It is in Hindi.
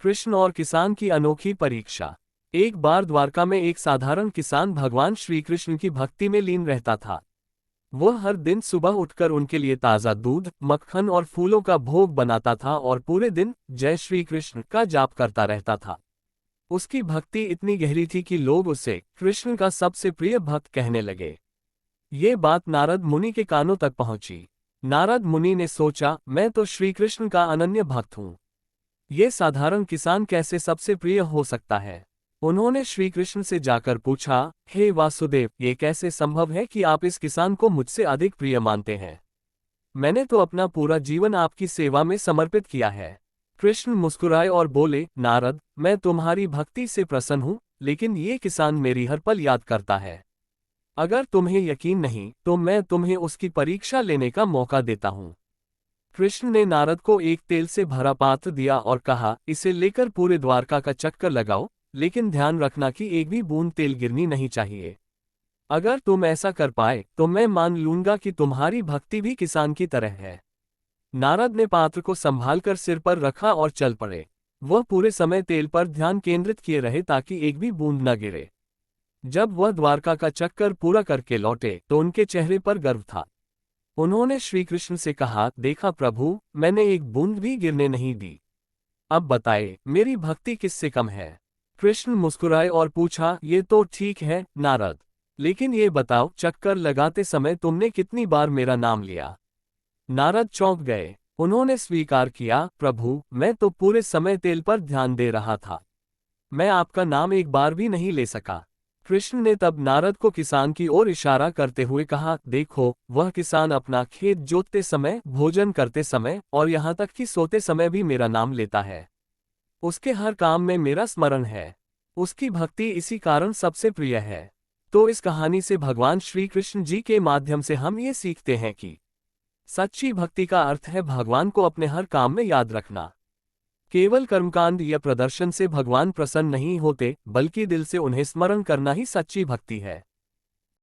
कृष्ण और किसान की अनोखी परीक्षा। एक बार द्वारका में एक साधारण किसान भगवान श्री कृष्ण की भक्ति में लीन रहता था। वह हर दिन सुबह उठकर उनके लिए ताज़ा दूध, मक्खन और फूलों का भोग बनाता था और पूरे दिन जय श्री कृष्ण का जाप करता रहता था। उसकी भक्ति इतनी गहरी थी कि लोग उसे कृष्ण का सबसे प्रिय भक्त कहने लगे। ये बात नारद मुनि के कानों तक पहुंची। नारद मुनि ने सोचा, मैं तो श्री कृष्ण का अनन्य भक्त हूँ। ये साधारण किसान कैसे सबसे प्रिय हो सकता है। उन्होंने श्री कृष्ण से जाकर पूछा, हे वासुदेव, ये कैसे संभव है कि आप इस किसान को मुझसे अधिक प्रिय मानते हैं। मैंने तो अपना पूरा जीवन आपकी सेवा में समर्पित किया है। कृष्ण मुस्कुराए और बोले, नारद, मैं तुम्हारी भक्ति से प्रसन्न हूँ, लेकिन ये किसान मेरी हर पल याद करता है। अगर तुम्हें यकीन नहीं तो मैं तुम्हें उसकी परीक्षा लेने का मौका देता हूँ। कृष्ण ने नारद को एक तेल से भरा पात्र दिया और कहा, इसे लेकर पूरे द्वारका का चक्कर लगाओ, लेकिन ध्यान रखना कि एक भी बूंद तेल गिरनी नहीं चाहिए। अगर तुम ऐसा कर पाए तो मैं मान लूंगा कि तुम्हारी भक्ति भी किसान की तरह है। नारद ने पात्र को संभालकर सिर पर रखा और चल पड़े। वह पूरे समय तेल पर ध्यान केंद्रित किए रहे ताकि एक भी बूंद न गिरे। जब वह द्वारका का चक्कर पूरा करके लौटे तो उनके चेहरे पर गर्व था। उन्होंने श्री कृष्ण से कहा, देखा प्रभु, मैंने एक बूंद भी गिरने नहीं दी। अब बताए, मेरी भक्ति किससे कम है। कृष्ण मुस्कुराए और पूछा, ये तो ठीक है नारद, लेकिन ये बताओ, चक्कर लगाते समय तुमने कितनी बार मेरा नाम लिया। नारद चौंक गए। उन्होंने स्वीकार किया, प्रभु, मैं तो पूरे समय तेल पर ध्यान दे रहा था। मैं आपका नाम एक बार भी नहीं ले सका। कृष्ण ने तब नारद को किसान की ओर इशारा करते हुए कहा, देखो, वह किसान अपना खेत जोतते समय, भोजन करते समय और यहाँ तक कि सोते समय भी मेरा नाम लेता है। उसके हर काम में मेरा स्मरण है। उसकी भक्ति इसी कारण सबसे प्रिय है। तो इस कहानी से भगवान श्री कृष्ण जी के माध्यम से हम ये सीखते हैं कि सच्ची भक्ति का अर्थ है भगवान को अपने हर काम में याद रखना। केवल कर्मकांड या प्रदर्शन से भगवान प्रसन्न नहीं होते, बल्कि दिल से उन्हें स्मरण करना ही सच्ची भक्ति है।